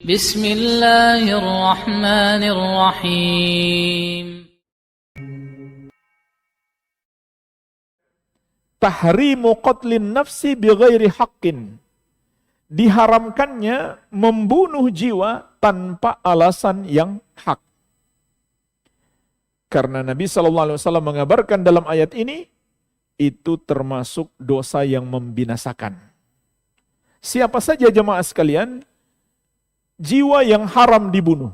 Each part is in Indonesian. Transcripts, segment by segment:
Bismillahirrahmanirrahim. Tahrimu qatlin nafsi bighairi haqqin. Diharamkannya membunuh jiwa tanpa alasan yang hak. Karena Nabi SAW mengabarkan dalam ayat ini, itu termasuk dosa yang membinasakan. Siapa saja jemaah sekalian, jiwa yang haram dibunuh.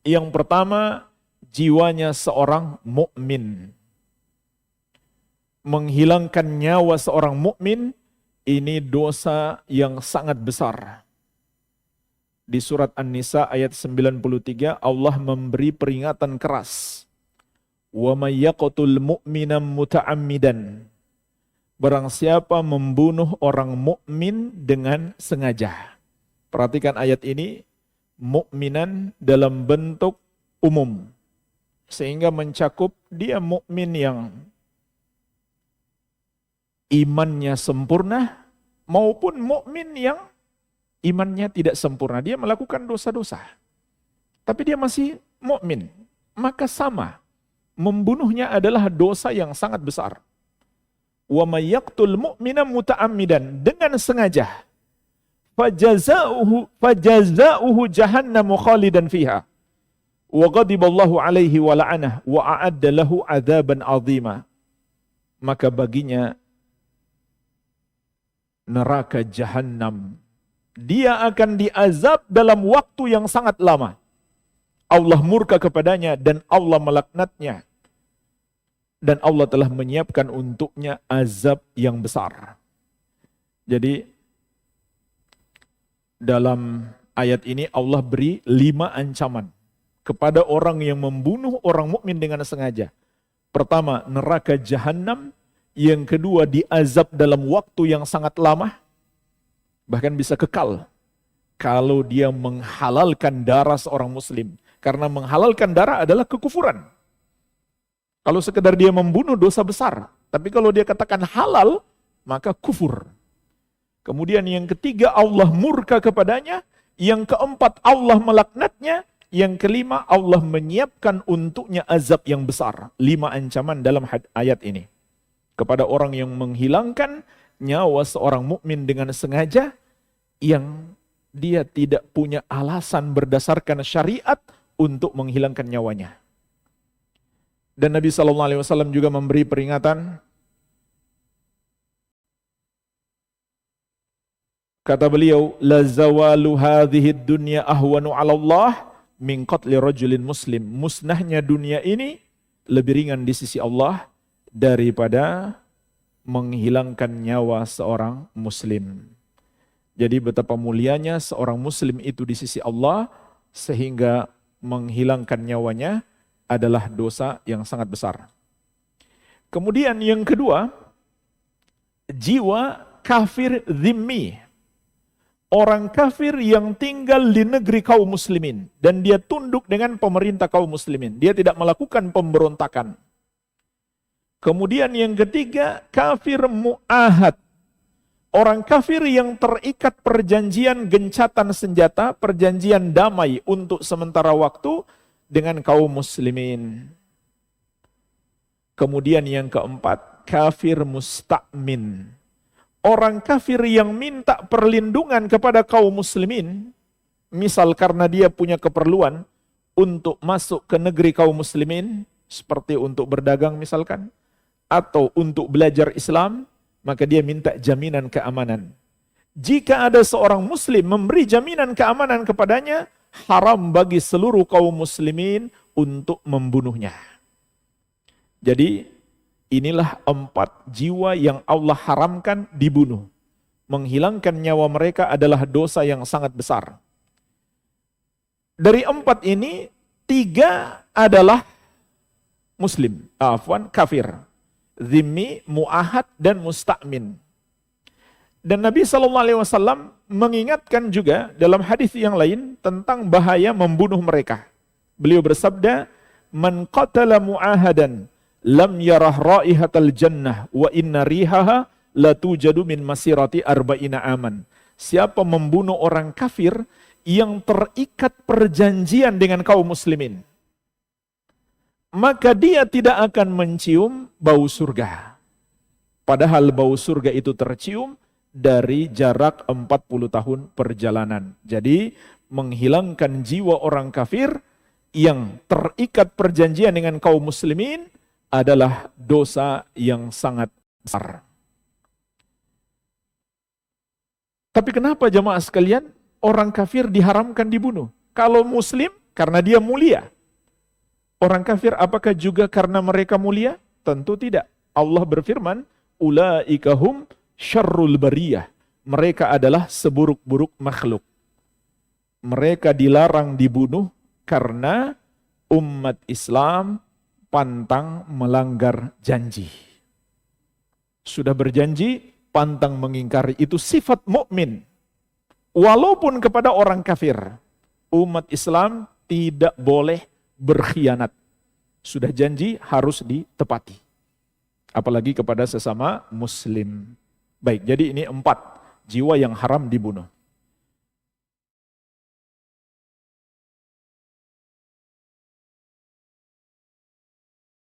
Yang pertama, jiwanya seorang mukmin. Menghilangkan nyawa seorang mukmin ini dosa yang sangat besar. Di surat An-Nisa ayat 93 Allah memberi peringatan keras. Wa may yaqtul mu'mina muta'ammidan. Barang siapa membunuh orang mukmin dengan sengaja. Perhatikan ayat ini, mukminan dalam bentuk umum. Sehingga mencakup dia mukmin yang imannya sempurna maupun mukmin yang imannya tidak sempurna, dia melakukan dosa-dosa. Tapi dia masih mukmin, maka sama. Membunuhnya adalah dosa yang sangat besar. Wa may yaqtul mu'mina muta'ammidan, dengan sengaja. Fajazauhu jahannamu khalidan fiha. Wa ghadiballahu alaihi wa la'anah wa a'adda lahu 'adzaban 'azima. Maka baginya neraka jahanam. Dia akan diazab dalam waktu yang sangat lama. Allah murka kepadanya dan Allah melaknatnya. Dan Allah telah menyiapkan untuknya azab yang besar. Jadi dalam ayat ini Allah beri 5 ancaman kepada orang yang membunuh orang mukmin dengan sengaja. Pertama, neraka jahanam. Yang kedua, diazab dalam waktu yang sangat lama. Bahkan bisa kekal kalau dia menghalalkan darah seorang muslim. Karena menghalalkan darah adalah kekufuran. Kalau sekedar dia membunuh dosa besar. Tapi kalau dia katakan halal, maka kufur. Kemudian yang ketiga, Allah murka kepadanya. Yang keempat, Allah melaknatnya. Yang kelima, Allah menyiapkan untuknya azab yang besar. 5 ancaman dalam ayat ini. Kepada orang yang menghilangkan nyawa seorang mukmin dengan sengaja yang dia tidak punya alasan berdasarkan syariat untuk menghilangkan nyawanya. Dan Nabi SAW juga memberi peringatan. Kata beliau, la zawalu hadhihi dunya ahwanu 'ala Allah min qatli rajulin muslim. Musnahnya dunia ini lebih ringan di sisi Allah daripada menghilangkan nyawa seorang muslim. Jadi betapa mulianya seorang muslim itu di sisi Allah, sehingga menghilangkan nyawanya adalah dosa yang sangat besar. Kemudian yang kedua, jiwa kafir zimmi. Orang kafir yang tinggal di negeri kaum muslimin dan dia tunduk dengan pemerintah kaum muslimin. Dia tidak melakukan pemberontakan. Kemudian yang ketiga, kafir mu'ahad. Orang kafir yang terikat perjanjian gencatan senjata, perjanjian damai untuk sementara waktu dengan kaum muslimin. Kemudian yang keempat, kafir musta'min. Orang kafir yang minta perlindungan kepada kaum muslimin, misal karena dia punya keperluan untuk masuk ke negeri kaum muslimin, seperti untuk berdagang misalkan, atau untuk belajar Islam, maka dia minta jaminan keamanan. Jika ada seorang muslim memberi jaminan keamanan kepadanya, haram bagi seluruh kaum muslimin untuk membunuhnya. Jadi inilah 4 jiwa yang Allah haramkan dibunuh. Menghilangkan nyawa mereka adalah dosa yang sangat besar. Dari 4 ini, 3 adalah muslim, kafir. Zimmi, mu'ahad, dan musta'min. Dan Nabi SAW mengingatkan juga dalam hadis yang lain tentang bahaya membunuh mereka. Beliau bersabda, "Man qatala mu'ahadan lam yarah raihatal jannah wa inna rihaha la tujadu min masirati arba'ina aman." Siapa membunuh orang kafir yang terikat perjanjian dengan kaum muslimin, maka dia tidak akan mencium bau surga. Padahal bau surga itu tercium dari jarak 40 tahun perjalanan. Jadi menghilangkan jiwa orang kafir yang terikat perjanjian dengan kaum muslimin adalah dosa yang sangat besar. Tapi kenapa jamaah sekalian orang kafir diharamkan dibunuh? Kalau muslim karena dia mulia. Orang kafir apakah juga karena mereka mulia? Tentu tidak. Allah berfirman, ulaika hum syarrul bariyah. Mereka adalah seburuk-buruk makhluk. Mereka dilarang dibunuh karena umat Islam pantang melanggar janji. Sudah berjanji, pantang mengingkari. Itu sifat mukmin. Walaupun kepada orang kafir, umat Islam tidak boleh berkhianat. Sudah janji harus ditepati. Apalagi kepada sesama muslim. Baik, jadi ini 4 jiwa yang haram dibunuh.